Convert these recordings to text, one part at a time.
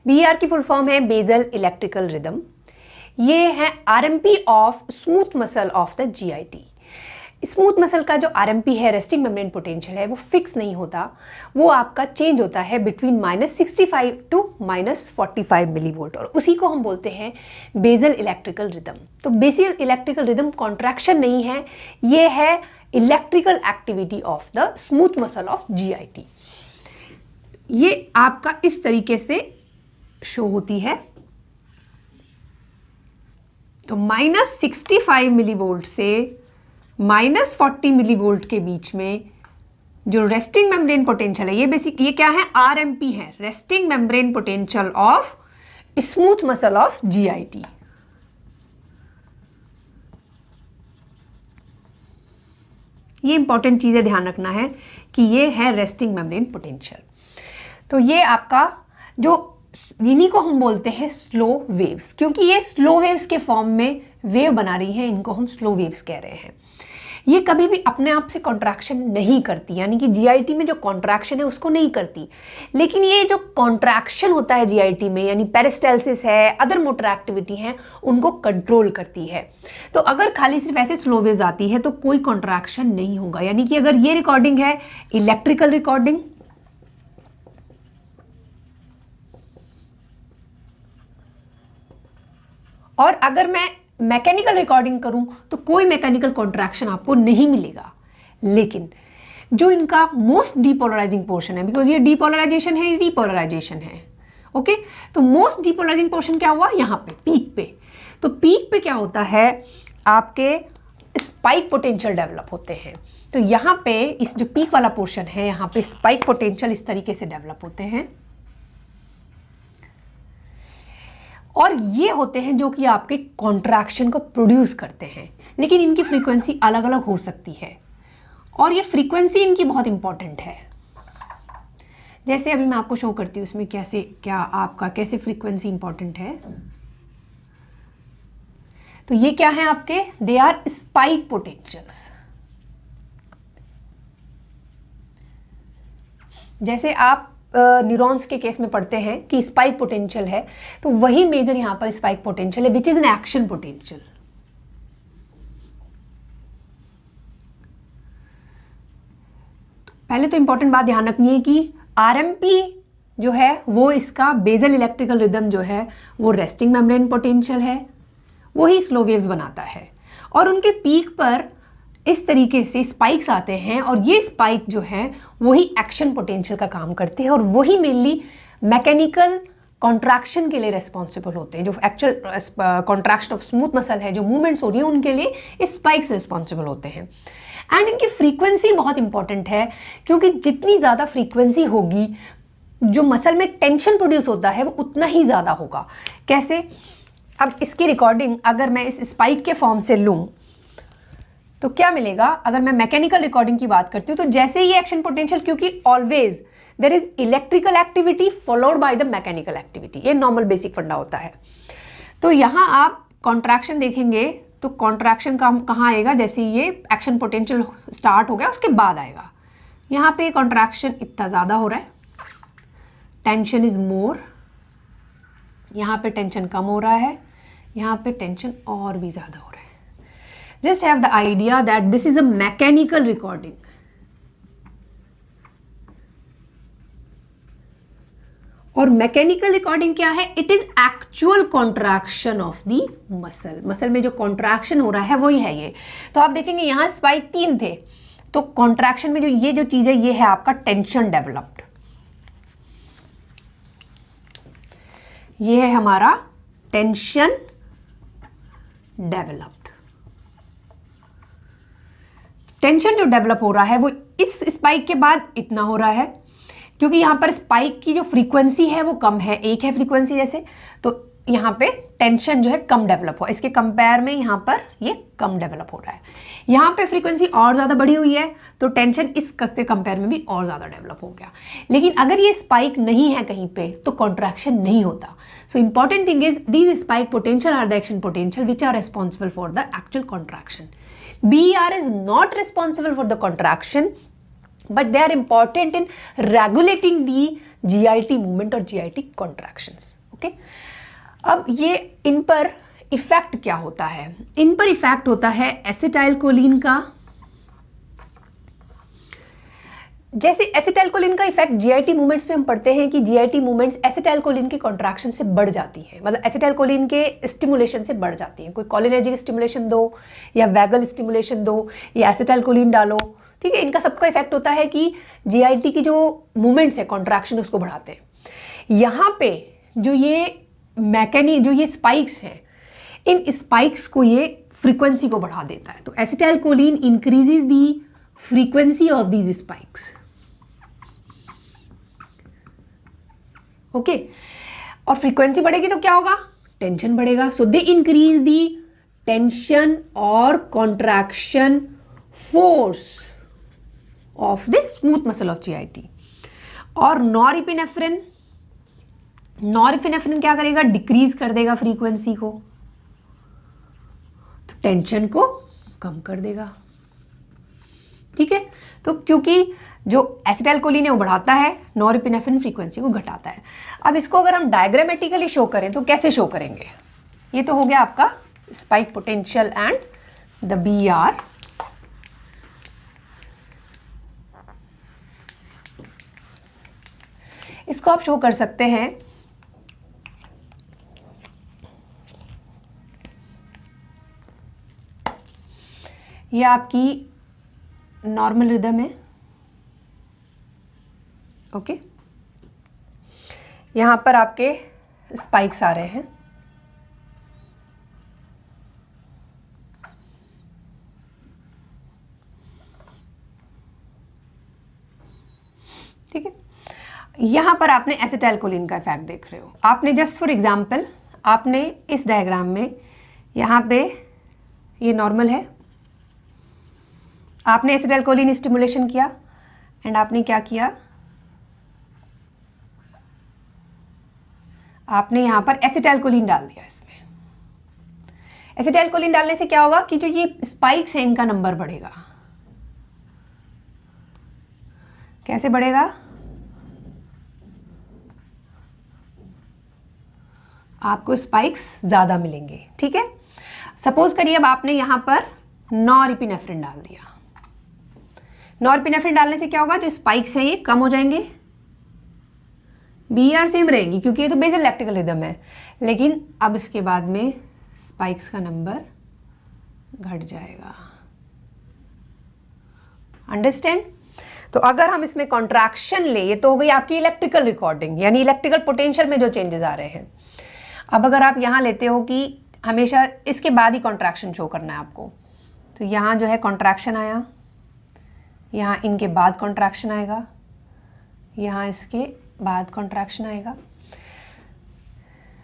BER की full form है bezel electrical rhythm. ये है RMP of smooth muscle of the GIT। Smooth muscle का जो RMP है, रेस्टिंग मेम्ब्रेन पोटेंशियल है, वो फिक्स नहीं होता, वो आपका चेंज होता है बिटवीन -65 टू -45 मिलीवोल्ट, और उसी को हम बोलते हैं बेजल इलेक्ट्रिकल रिदम। तो बेसल इलेक्ट्रिकल रिदम कॉन्ट्रैक्शन नहीं है, ये है electrical activity of the smooth muscle of GIT। ये आपका इस तरीके से शो होती है। तो -65 मिलीवोल्ट से -40 मिलीवोल्ट के बीच में जो रेस्टिंग मेम्ब्रेन पोटेंशियल है, ये क्या है, RMP है, resting membrane potential of smooth muscle of GIT। ये इंपॉर्टेंट चीजें ध्यान रखना है कि ये है रेस्टिंग मेम्ब्रेन पोटेंशियल। तो ये आपका जो, इन्हीं को हम बोलते हैं स्लो वेव्स, क्योंकि ये स्लो वेव्स के फॉर्म में वेव बना रही है, इनको हम स्लो वेव्स कह रहे हैं। ये कभी भी अपने आप से कॉन्ट्रैक्शन नहीं करती, यानी कि GIT में जो कॉन्ट्रैक्शन है उसको नहीं करती, लेकिन ये जो कॉन्ट्रैक्शन होता है GIT में, यानी पेरिस्टाल्सिस है, अदर मोटर एक्टिविटी है, उनको कंट्रोल करती है। तो अगर खाली सिर्फ ऐसे स्लो वेव्स आती है तो कोई कॉन्ट्रैक्शन नहीं होगा। यानी कि अगर ये रिकॉर्डिंग है इलेक्ट्रिकल रिकॉर्डिंग, और अगर मैं मैकेनिकल रिकॉर्डिंग करूं तो कोई मैकेनिकल कॉन्ट्रैक्शन आपको नहीं मिलेगा। लेकिन जो इनका मोस्ट डीपोलराइजिंग पोर्शन है, बिकॉज ये डीपोलराइजेशन है, रिपोलराइजेशन है, ओके, तो मोस्ट डीपोलराइजिंग पोर्शन क्या हुआ, यहां पे पीक पे। तो पीक पे क्या होता है, आपके स्पाइक पोटेंशियल डेवलप होते हैं। तो यहां पे इस जो पीक वाला पोर्शन है, यहां पे स्पाइक पोटेंशियल इस तरीके से डेवलप होते हैं, और ये होते हैं जो कि आपके कॉन्ट्रैक्शन को प्रोड्यूस करते हैं। लेकिन इनकी फ्रीक्वेंसी अलग अलग हो सकती है, और ये फ्रीक्वेंसी इनकी बहुत इंपॉर्टेंट है। जैसे अभी मैं आपको शो करती हूँ इसमें कैसे फ्रीक्वेंसी इंपॉर्टेंट है। तो ये क्या है आपके, दे आर स्पाइक पोटेंशियल्स। जैसे आप न्यूरॉन्स के केस में पढ़ते हैं कि स्पाइक पोटेंशियल है, तो वही मेजर यहां पर स्पाइक पोटेंशियल है, which is an action potential. पहले तो इंपॉर्टेंट बात ध्यान रखनी है कि RMP जो है वो इसका बेजल इलेक्ट्रिकल रिदम जो है वो रेस्टिंग मेम्ब्रेन पोटेंशियल है, वही स्लो वेव्स बनाता है, और उनके पीक पर इस तरीके से स्पाइक्स आते हैं, और ये स्पाइक जो है वही एक्शन पोटेंशियल का काम करते हैं, और वही मेनली मैकेनिकल कॉन्ट्रैक्शन के लिए रेस्पॉन्सिबल होते हैं। जो actual contraction of smooth muscle है, जो मूवमेंट्स हो रही है, उनके लिए इस स्पाइक्स रिस्पॉन्सिबल होते हैं। एंड इनकी फ्रीक्वेंसी बहुत इंपॉर्टेंट है, क्योंकि जितनी ज़्यादा फ्रीक्वेंसी होगी, जो मसल में टेंशन प्रोड्यूस होता है वो उतना ही ज़्यादा होगा। कैसे, अब इसकी रिकॉर्डिंग अगर मैं इस स्पाइक के फॉर्म से लूँ तो क्या मिलेगा। अगर मैं मैकेनिकल रिकॉर्डिंग की बात करती हूँ तो जैसे ही एक्शन पोटेंशियल, क्योंकि always there is electrical activity followed by the mechanical activity, ये नॉर्मल बेसिक फंडा होता है। तो यहाँ आप कॉन्ट्रैक्शन देखेंगे तो कॉन्ट्रैक्शन का कहाँ आएगा, जैसे ये एक्शन पोटेंशियल स्टार्ट हो गया उसके बाद आएगा। यहाँ पे कॉन्ट्रैक्शन इतना ज़्यादा हो रहा है, टेंशन इज मोर, यहाँ पे टेंशन कम हो रहा है, यहाँ पे टेंशन और भी ज़्यादा हो रहा है। Just have the idea that this is a mechanical recording. और मैकेनिकल रिकॉर्डिंग क्या है, it is actual contraction of the muscle. Muscle में जो कॉन्ट्रैक्शन हो रहा है वही है ये। तो आप देखेंगे यहाँ स्पाइक 3 थे, तो कॉन्ट्रैक्शन में जो ये चीज है, ये है आपका टेंशन डेवलप्ड, ये है हमारा टेंशन डेवलप्ड। टेंशन जो डेवलप हो रहा है वो इस स्पाइक के बाद इतना हो रहा है, क्योंकि यहाँ पर स्पाइक की जो फ्रीक्वेंसी है वो कम है, एक है फ्रीक्वेंसी जैसे, तो यहाँ पे टेंशन जो है कम डेवलप हो, इसके कंपेयर में यहाँ पर ये कम डेवलप हो रहा है। यहाँ पे फ्रीक्वेंसी और ज़्यादा बढ़ी हुई है, तो टेंशन इस के कंपेयर में भी और ज़्यादा डेवलप हो गया। लेकिन अगर ये स्पाइक नहीं है कहीं पे तो कॉन्ट्रैक्शन नहीं होता। So important thing is these spike potential are the action potential which are responsible for the actual contraction. BER is not responsible for the contraction, but they are important in regulating the GIT movement और GIT contractions. Okay, अब ये इन पर effect क्या होता है? इन पर effect होता है एसिटाइलकोलिन का। जैसे एसिटाइलकोलिन का इफेक्ट जीआईटी मूवमेंट्स में हम पढ़ते हैं कि जीआईटी मूवमेंट्स एसिटाइलकोलिन के कॉन्ट्रैक्शन से बढ़ जाती हैं, मतलब एसिटाइलकोलिन के स्टिमुलेशन से बढ़ जाती हैं। कोई कोलिनर्जिक स्टिमुलेशन दो या वैगल स्टिमुलेशन दो या एसिटाइलकोलिन डालो, ठीक है, इनका सबका इफेक्ट होता है कि जीआईटी की जो मूवमेंट्स है कॉन्ट्रैक्शन उसको बढ़ाते हैं। यहाँ पे जो ये स्पाइक्स हैं, इन स्पाइक्स को ये फ्रीक्वेंसी को बढ़ा देता है। तो acetylcholine increases the frequency of these spikes. Okay, और फ्रीक्वेंसी बढ़ेगी तो क्या होगा? टेंशन बढ़ेगा। So they increase the tension और contraction force of the smooth muscle of GIT. और नॉरएपिनेफ्रिन क्या करेगा? डिक्रीज कर देगा फ्रीक्वेंसी को, तो टेंशन को कम कर देगा। ठीक है, तो क्योंकि जो एसिटाइलकोलिन है वो बढ़ाता है, नॉरएपिनेफ्रिन फ्रीक्वेंसी को घटाता है। अब इसको अगर हम डायग्रामेटिकली शो करें तो कैसे शो करेंगे? ये तो हो गया आपका spike potential and the BR. इसको आप शो कर सकते हैं ये आपकी नॉर्मल रिदम है। ओके, यहां पर आपके स्पाइक्स आ रहे हैं। ठीक है, यहां पर आपने एसिटाइलकोलिन का इफेक्ट देख रहे हो। आपने जस्ट फॉर एग्जांपल आपने इस डायग्राम में यहां पे ये नॉर्मल है, आपने एसिटाइलकोलिन स्टिमुलेशन किया एंड आपने क्या किया? आपने यहां पर एसिटाइलकोलिन डाल दिया। इसमें एसिटाइलकोलिन डालने से क्या होगा कि जो ये स्पाइक्स हैं इनका नंबर बढ़ेगा। कैसे बढ़ेगा? आपको स्पाइक्स ज्यादा मिलेंगे। ठीक है, सपोज करिए अब आपने यहां पर नॉरएपिनेफ्रिन डाल दिया। नॉरएपिनेफ्रिन डालने से क्या होगा? जो स्पाइक्स हैं ये कम हो जाएंगे, बीआर सेम रहेंगी क्योंकि ये तो बेसल इलेक्ट्रिकल रिदम है, लेकिन अब इसके बाद में स्पाइक्स का नंबर घट जाएगा। अंडरस्टैंड? तो अगर हम इसमें कॉन्ट्रैक्शन ले, ये तो हो गई आपकी इलेक्ट्रिकल रिकॉर्डिंग, यानी इलेक्ट्रिकल पोटेंशियल में जो चेंजेस आ रहे हैं। अब अगर आप यहां लेते हो कि हमेशा इसके बाद ही कॉन्ट्रैक्शन शो करना है आपको, तो यहां जो है कॉन्ट्रैक्शन आया, यहाँ इनके बाद कॉन्ट्रैक्शन आएगा, यहाँ इसके बाद कॉन्ट्रैक्शन आएगा,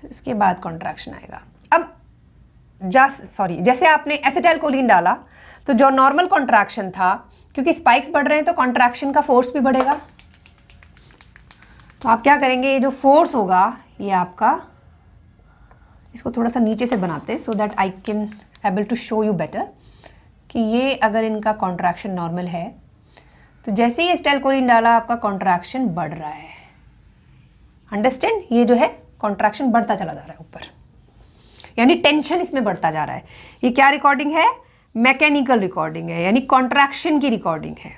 इसके बाद कॉन्ट्रैक्शन आएगा। अब जैसे आपने एसिटाइलकोलिन डाला तो जो नॉर्मल कॉन्ट्रैक्शन था, क्योंकि स्पाइक्स बढ़ रहे हैं तो कॉन्ट्रैक्शन का फोर्स भी बढ़ेगा। तो आप क्या करेंगे? ये जो फोर्स होगा ये आपका, इसको थोड़ा सा नीचे से बनाते हैं so that I can able to show you better कि ये अगर इनका कॉन्ट्रैक्शन नॉर्मल है तो जैसे ही एसिटाइलकोलिन डाला आपका कॉन्ट्रैक्शन बढ़ रहा है। अंडरस्टैंड? ये जो है कॉन्ट्रैक्शन बढ़ता चला जा रहा है ऊपर, यानी टेंशन इसमें बढ़ता जा रहा है। ये क्या रिकॉर्डिंग है? मैकेनिकल रिकॉर्डिंग है, यानी कॉन्ट्रैक्शन की रिकॉर्डिंग है।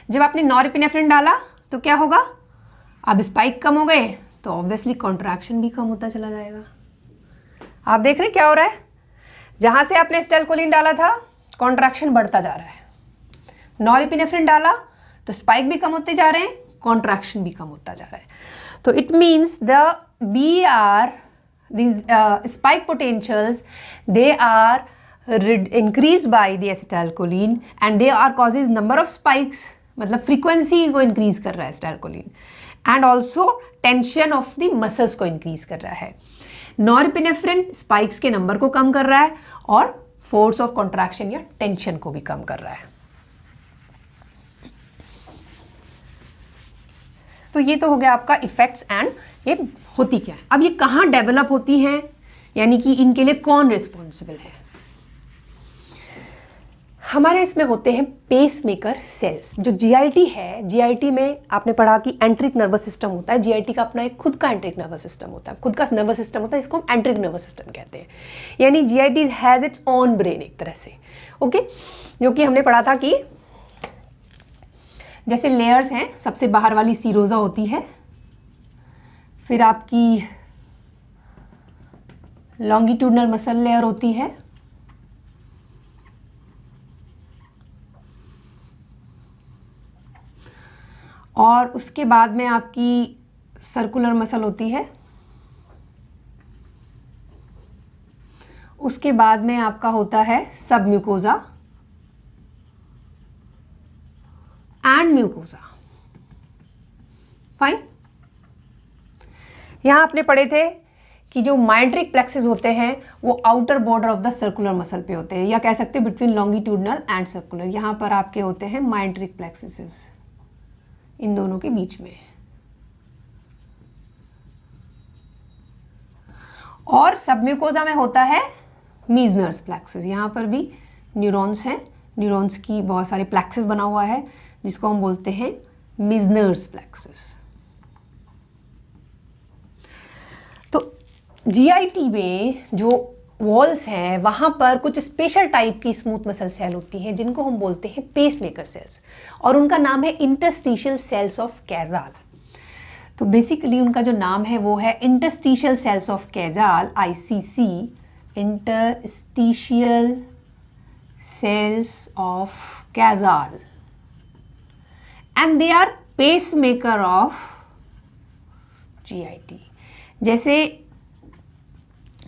जब आपने नॉरएपिनेफ्रिन डाला तो क्या होगा? अब स्पाइक कम हो गए तो ऑब्वियसली कॉन्ट्रैक्शन भी कम होता चला जाएगा। आप देख रहे हैं क्या हो रहा है? जहां से आपने एसिटाइलकोलिन डाला था कॉन्ट्रैक्शन बढ़ता जा रहा है, नॉरएपिनेफ्रिन डाला तो स्पाइक भी कम होते जा रहे हैं, कॉन्ट्रैक्शन भी कम होता जा रहा है। तो it means the BR, these spike potentials, they are increased by the acetylcholine and they are causes number of spikes, मतलब frequency को increase कर रहा है acetylcholine, and also tension of the muscles को increase कर रहा है। नॉरएपिनेफ्रिन स्पाइक्स के नंबर को कम कर रहा है और फोर्स ऑफ कॉन्ट्रैक्शन या टेंशन को भी कम कर रहा है। तो ये तो हो गया आपका इफेक्ट्स एंड ये होती क्या है। अब ये कहाँ डेवलप होती हैं, यानी कि इनके लिए कौन रिस्पॉन्सिबल है? हमारे इसमें होते हैं पेसमेकर सेल्स। जो जीआईटी है, जीआईटी में आपने पढ़ा कि एंट्रिक नर्वस सिस्टम होता है। जीआईटी का अपना एक खुद का एंट्रिक नर्वस सिस्टम होता है, खुद का नर्वस सिस्टम होता है, इसको हम एंट्रिक नर्वस सिस्टम कहते हैं। यानी GIT has its own brain एक तरह से, ओके। जो कि हमने पढ़ा था कि जैसे लेयर्स हैं, सबसे बाहर वाली सीरोजा होती है, फिर आपकी लॉन्गिट्यूडनल मसल लेयर होती है, और उसके बाद में आपकी सर्कुलर मसल होती है, उसके बाद में आपका होता है सब म्यूकोजा एंड म्यूकोजा। फाइन। यहां आपने पढ़े थे कि जो माइंट्रिक प्लेक्सेस होते हैं वो outer border of the circular muscle पे होते हैं, या कह सकते हैं बिटवीन लॉन्गिट्यूडनल एंड सर्कुलर। यहां पर आपके होते हैं माइंट्रिक प्लेक्सेस इन दोनों के बीच में। और सबम्यूकोजा में होता है मीजनर्स प्लेक्सेस। यहां पर भी न्यूरॉन्स हैं, न्यूरॉन्स की बहुत सारे प्लेक्सेस बना हुआ है जिसको हम बोलते हैं मीजनर्स प्लेक्सेस। तो जीआईटी में जो वॉल्स हैं वहां पर कुछ स्पेशल टाइप की स्मूथ मसल सेल होती हैं जिनको हम बोलते हैं पेसमेकर सेल्स, और उनका नाम है इंटरस्टिशियल सेल्स ऑफ कैजाल। तो बेसिकली उनका जो नाम है वो है interstitial cells of Cajal, ICC, interstitial cells of Cajal, and they are pacemaker of GIT.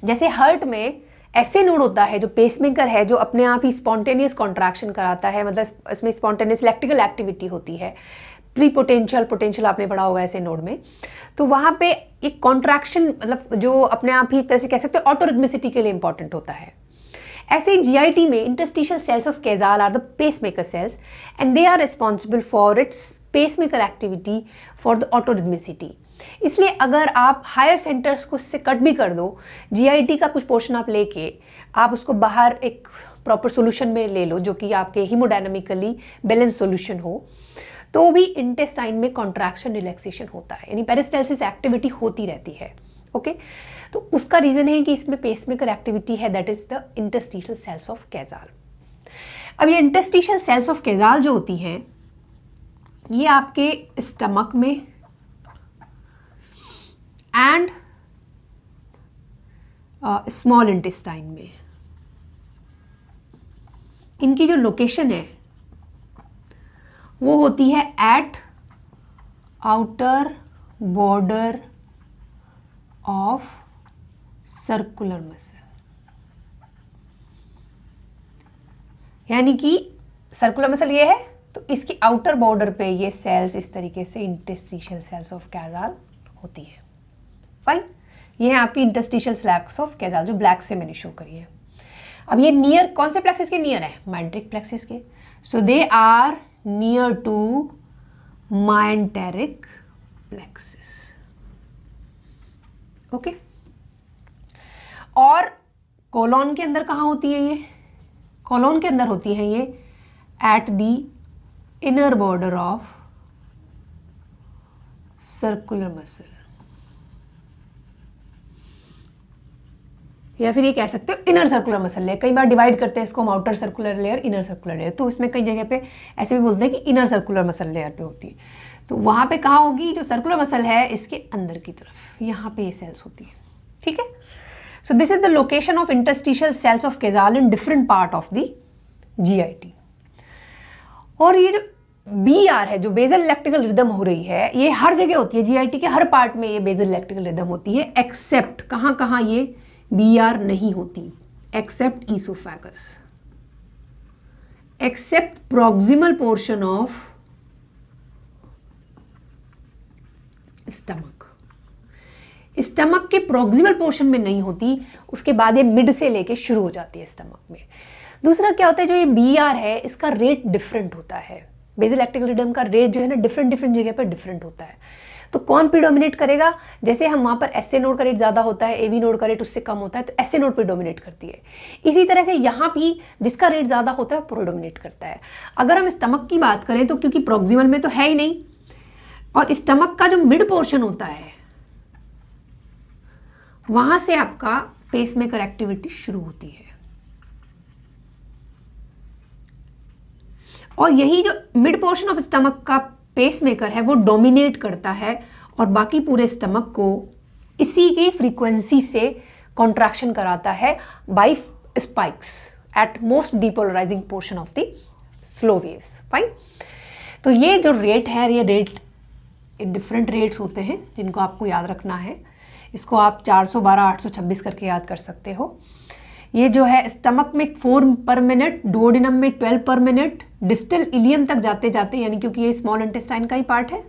जैसे हार्ट में ऐसे नोड होता है जो पेसमेकर है, जो अपने आप ही स्पॉन्टेनियस कॉन्ट्रैक्शन कराता है, मतलब इसमें स्पॉन्टेनियस इलेक्ट्रिकल एक्टिविटी होती है, प्री पोटेंशियल, पोटेंशियल आपने पढ़ा होगा ऐसे नोड में। तो वहाँ पे एक कॉन्ट्रैक्शन, मतलब जो अपने आप ही एक तरह से कह सकते हैं ऑटोरिथमिसिटी के लिए इंपॉर्टेंट होता है। ऐसे ही जीआईटी में interstitial cells of Cajal are the pacemaker cells and they are responsible for its pacemaker activity for the autorhythmicity. इसलिए अगर आप हायर सेंटर्स को उससे कट भी कर दो, जीआईटी का कुछ पोर्शन आप लेके आप उसको बाहर एक प्रॉपर सॉल्यूशन में ले लो जो कि आपके हीमोडायनामिकली बैलेंस सॉल्यूशन हो, तो भी इंटेस्टाइन में कॉन्ट्रैक्शन रिलैक्सेशन होता है, यानी पेरिस्टाल्सिस एक्टिविटी होती रहती है, ओके। तो उसका रीजन है कि इसमें पेसमेकर एक्टिविटी है, that is the interstitial cells of Cajal. अब ये इंटरस्टिशियल सेल्स ऑफ कैजाल जो होती हैं ये आपके स्टमक में एंड स्मॉल इंटेस्टाइन में, इनकी जो लोकेशन है वो होती है eight outer border of circular muscle. यानी कि सर्कुलर मसल ये है तो इसकी आउटर बॉर्डर पे ये सेल्स इस तरीके से इंटरस्टिशियल सेल्स ऑफ कैजाल होती है। फाइन, ये है आपकी इंटरस्टिशियल सेल्स ऑफ कैजाल जो ब्लैक से मैंने शो करी है। अब ये नियर कौन से प्लेक्सिस के नियर है? माइंट्रिक प्लेक्सिस के। So they are near to myenteric plexus, okay. और कोलोन के अंदर कहाँ होती है ये? कोलोन के अंदर होती है ये at the inner border of circular muscle, या फिर ये कह सकते हो इनर सर्कुलर मसल लेयर। कई बार डिवाइड करते हैं इसको हम outer circular layer, inner circular layer, तो उसमें कई जगह पे ऐसे भी बोलते हैं कि इनर सर्कुलर मसल लेयर पे होती है। तो वहाँ पे कहाँ होगी? जो सर्कुलर मसल है इसके अंदर की तरफ, यहाँ पे ये सेल्स होती है, ठीक है। So this is the location of interstitial cells of Cajal in different part of the GIT. और ये जो BR है, जो बेसल इलेक्ट्रिकल रिदम हो रही है, ये हर जगह होती है जीआईटी के हर पार्ट में, ये बेसल इलेक्ट्रिकल रिदम होती है, एक्सेप्ट कहाँ कहाँ ये BR नहीं होती, except oesophagus, except proximal portion of stomach. Stomach के प्रॉक्सिमल पोर्शन में नहीं होती, उसके बाद ये मिड से लेके शुरू हो जाती है स्टमक में। दूसरा क्या होता है, जो ये BR है इसका रेट डिफरेंट होता है। बेसल इलेक्ट्रिकल रिदम का रेट जो है ना डिफरेंट जगह पर डिफरेंट होता है। तो कौन प्रीडोमिनेट करेगा? जैसे हम वहाँ पर एसए नोड का रेट ज़्यादा होता है, एवी नोड का रेट उससे कम होता है, तो एसए नोड प्रीडोमिनेट करती है। इसी तरह से यहाँ भी जिसका रेट ज़्यादा होता है प्रीडोमिनेट करता है। अगर हम स्टमक की बात करें तो क्योंकि प्रॉक्सिमल में तो है ही नहीं, और स्टमक का जो मिड पोर्शन होता है वहां से आपका पेसमेकर एक्टिविटी शुरू होती है, और यही जो मिड पोर्शन ऑफ स्टमक का पेसमेकर है वो डोमिनेट करता है और बाकी पूरे स्टमक को इसी की फ्रीक्वेंसी से कॉन्ट्रैक्शन कराता है by spikes at most depolarising portion of the slow waves. Fine. तो ये जो रेट है, ये रेट डिफरेंट रेट्स होते हैं जिनको आपको याद रखना है। इसको आप 412 826 करके याद कर सकते हो। ये जो है स्टमक में 4 पर मिनट, डुओडेनम में 12 पर मिनट, डिस्टल इलियम तक जाते जाते, यानी क्योंकि ये स्मॉल इंटेस्टाइन का ही पार्ट है,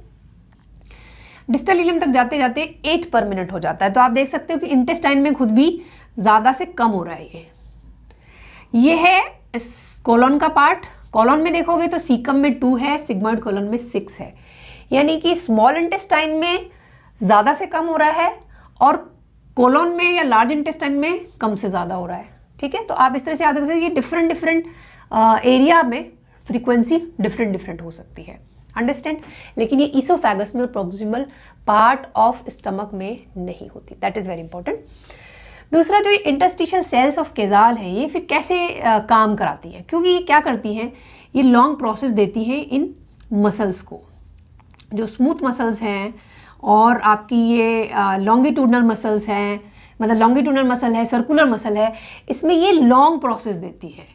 डिस्टल इलियम तक जाते जाते 8 पर मिनट हो जाता है। तो आप देख सकते हो कि इंटेस्टाइन में खुद भी ज़्यादा से कम हो रहा है। ये है कोलन का पार्ट। कोलन में देखोगे तो सीकम में 2 है, सिग्मॉइड कोलन में 6 है, यानी कि स्मॉल इंटेस्टाइन में ज़्यादा से कम हो रहा है और कोलन में या लार्ज इंटेस्टाइन में कम से ज़्यादा हो रहा है। ठीक है, तो आप इस तरह से याद रख सकते हो। ये डिफरेंट एरिया में फ्रीक्वेंसी डिफरेंट हो सकती है, अंडरस्टैंड। लेकिन ये ईसोफेगस में और प्रॉक्सिमल पार्ट ऑफ स्टमक में नहीं होती। That is very important. दूसरा जो इंटरस्टिशियल सेल्स ऑफ केजाल है, ये फिर कैसे काम कराती हैं? क्योंकि ये क्या करती हैं, ये लॉन्ग प्रोसेस देती हैं इन मसल्स को, जो स्मूथ मसल्स हैं और आपकी ये लॉन्गिट्यूडनल मसल्स हैं, मतलब लॉन्गिट्यूडनल मसल है, सर्कुलर मसल है, इसमें ये लॉन्ग प्रोसेस देती है।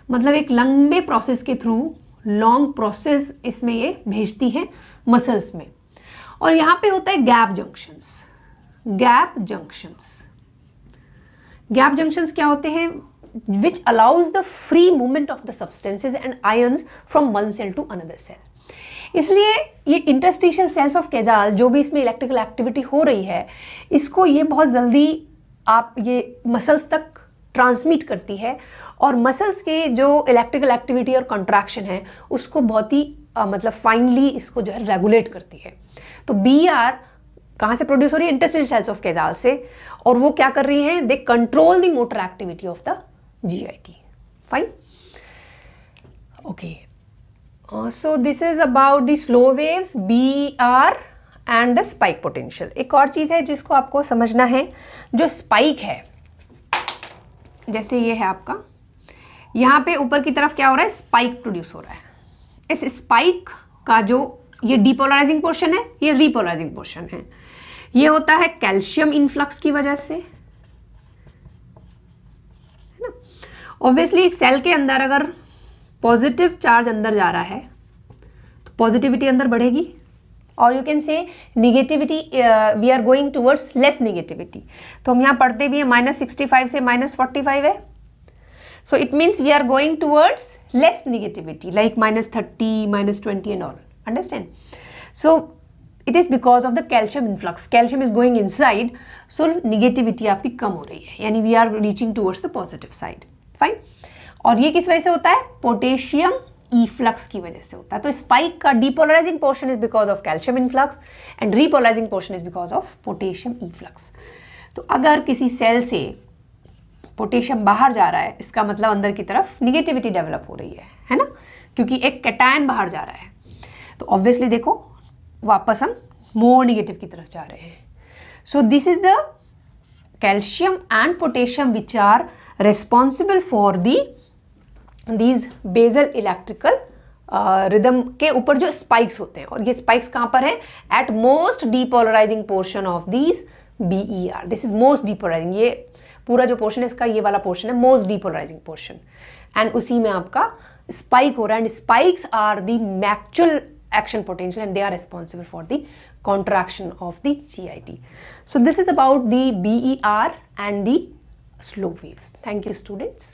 मतलब एक लंबे प्रोसेस के थ्रू लॉन्ग प्रोसेस इसमें ये भेजती है मसल्स में। और यहाँ पे होता है गैप जंक्शंस। गैप जंक्शंस क्या होते हैं? Which allows the free movement of the substances and ions from one cell to another cell. इसलिए ये इंटरस्टिशियल सेल्स ऑफ केजाल, जो भी इसमें इलेक्ट्रिकल एक्टिविटी हो रही है, इसको ये बहुत जल्दी आप ये मसल्स तक ट्रांसमिट करती है, और मसल्स के जो इलेक्ट्रिकल एक्टिविटी और कॉन्ट्रैक्शन है उसको बहुत ही मतलब फाइनली इसको जो है रेगुलेट करती है। तो BR कहाँ से प्रोड्यूस हो रही है? इंटरस्टिशियल सेल्स ऑफ केजाल से। और वो क्या कर रही हैं? They control the motor activity of the GIT। Fine, okay. So this is about the slow waves, BR and the spike potential। एक और चीज़ है जिसको आपको समझना है, जो स्पाइक है, जैसे ये है आपका, यहाँ पे ऊपर की तरफ क्या हो रहा है? स्पाइक प्रोड्यूस हो रहा है। इस स्पाइक का जो ये डीपोलराइजिंग पोर्शन है, ये रीपोलराइजिंग पोर्शन है, ये होता है कैल्शियम इनफ्लक्स की वजह से, है ना। ऑब्वियसली एक सेल के अंदर अगर पॉजिटिव चार्ज अंदर जा रहा है तो पॉजिटिविटी अंदर बढ़ेगी, और you can say negativity, we are going towards less negativity. तो हम यहाँ पढ़ते भी हैं -65 से -45 है, so it means we are going towards less negativity, like -30, -20 and all, understand. So it is because of the calcium influx, calcium is going inside, so negativity आपकी कम हो रही है, यानी we are reaching towards the positive side. Fine. और ये किस वजह से होता है? पोटेशियम इफ्लक्स की वजह से होता है। तो स्पाइक का depolarising portion is because of calcium influx and repolarising portion is because of potassium efflux. तो अगर किसी सेल से पोटेशियम बाहर जा रहा है, इसका मतलब अंदर की तरफ निगेटिविटी डेवलप हो रही है ना, क्योंकि एक कैटायन बाहर जा रहा है। तो ऑब्वियसली देखो वापस हम मोर निगेटिव की तरफ जा रहे हैं। So this is the calcium and potassium which are responsible for these basal electrical rhythm के ऊपर जो spikes होते हैं, और ये spikes कहाँ पर हैं? At most depolarizing portion of these BER। This is most depolarizing। ये पूरा जो portion है इसका, ये वाला portion है most depolarizing portion, and उसी में आपका spike हो रहा है, and spikes are the actual action potential and they are responsible for the contraction of the GIT। So this is about the BER and the slow waves। Thank you students।